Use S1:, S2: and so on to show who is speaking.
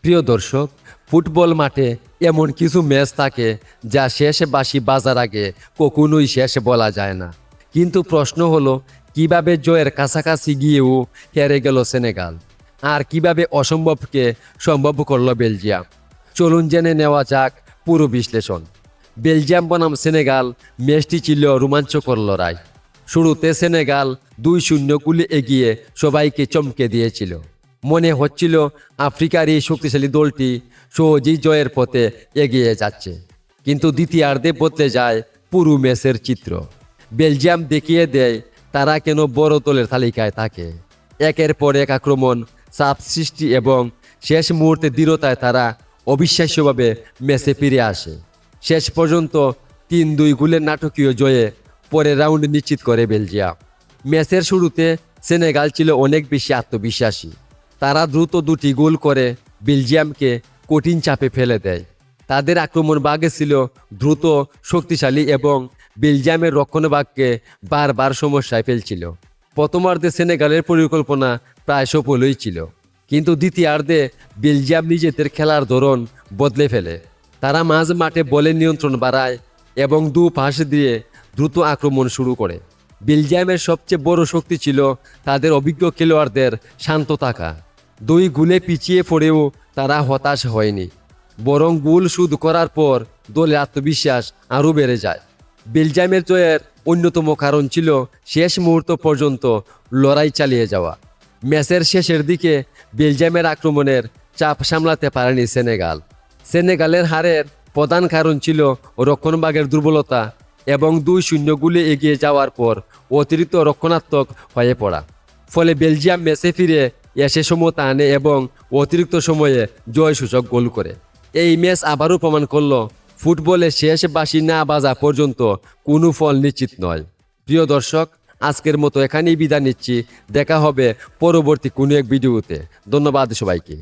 S1: প্রিয় দর্শক, ফুটবল মাঠে এমন কিছু ম্যাচ থাকে যা শেষ বাঁশি বাজার আগে কখনোই শেষ বলা যায় না। কিন্তু প্রশ্ন হলো, কিভাবে জয়ের কাছাকাছি গিয়েও হেরে গেল সেনেগাল, আর কিভাবে অসম্ভবকে সম্ভব করল বেলজিয়াম। চলুন জেনে নেওয়া যাক পুরো বিশ্লেষণ। বেলজিয়াম বনাম সেনেগাল ম্যাচটি ছিল রোমাঞ্চকর লড়াই। শুরুতে সেনেগাল 2-0 গোলে এগিয়ে সবাইকে চমকে দিয়েছিল। মনে হচ্ছিল আফ্রিকার এই শক্তিশালী দলটি সহজেই জয়ের পথে এগিয়ে যাচ্ছে। কিন্তু দ্বিতীয়ার্ধে বদলে যায় পুরো ম্যাচের চিত্র। বেলজিয়াম দেখিয়ে দেয় তারা কেন বড় দলের তালিকায় থাকে। একের পর এক আক্রমণ, চাপ সৃষ্টি এবং শেষ মুহূর্তে দৃঢ়তায় তারা অবিশ্বাস্যভাবে ম্যাচে ফিরে আসে। শেষ পর্যন্ত 3-2 গোলের নাটকীয় জয়ে পরের রাউন্ড নিশ্চিত করে বেলজিয়াম। ম্যাচের শুরুতে সেনেগাল ছিল অনেক বেশি আত্মবিশ্বাসী। তারা দ্রুত 2টি গোল করে বেলজিয়ামকে কঠিন চাপে ফেলে দেয়। তাদের আক্রমণ ভাগে ছিল দ্রুত, শক্তিশালী এবং বেলজিয়ামের রক্ষণভাগকে বারবার সমস্যায় ফেলছিল। প্রথমার্ধে সেনেগালের পরিকল্পনা প্রায় সফলই ছিল, কিন্তু দ্বিতীয়ার্ধে বেলজিয়াম নিজেদের খেলার ধরন বদলে ফেলে। তারা মাঝ মাঠে বলের নিয়ন্ত্রণ বাড়ায় এবং পাশ দিয়ে দ্রুত আক্রমণ শুরু করে। বেলজিয়ামের সবচেয়ে বড় শক্তি ছিল তাদের অভিজ্ঞ খেলোয়াড়দের শান্ত থাকা। 2 গোলে পিছিয়ে পড়েও তারা হতাশ হয়নি, বরং গোল শোধ করার পর দলের আত্মবিশ্বাস আরও বেড়ে যায়। বেলজিয়ামের জয়ের অন্যতম কারণ ছিল শেষ মুহূর্ত পর্যন্ত লড়াই চালিয়ে যাওয়া। ম্যাচের শেষের দিকে বেলজিয়ামের আক্রমণের চাপ সামলাতে পারেনি সেনেগাল। সেনেগালের হারের প্রধান কারণ ছিল রক্ষণভাগের দুর্বলতা এবং 2-0 গোলে এগিয়ে যাওয়ার পর অতিরিক্ত রক্ষণাত্মক হয়ে পড়া। ফলে বেলজিয়াম ম্যাচে ফিরে এসে সমতা আনে এবং অতিরিক্ত সময়ে জয়সূচক গোল করে। এই ম্যাচ আবারও প্রমাণ করল, ফুটবলে শেষ বাঁশি না বাজা পর্যন্ত কোনো ফল নিশ্চিত নয়। প্রিয় দর্শক, আজকের মতো এখানেই বিদায় নিচ্ছি। দেখা হবে পরবর্তী কোনো এক ভিডিওতে। ধন্যবাদ সবাইকে।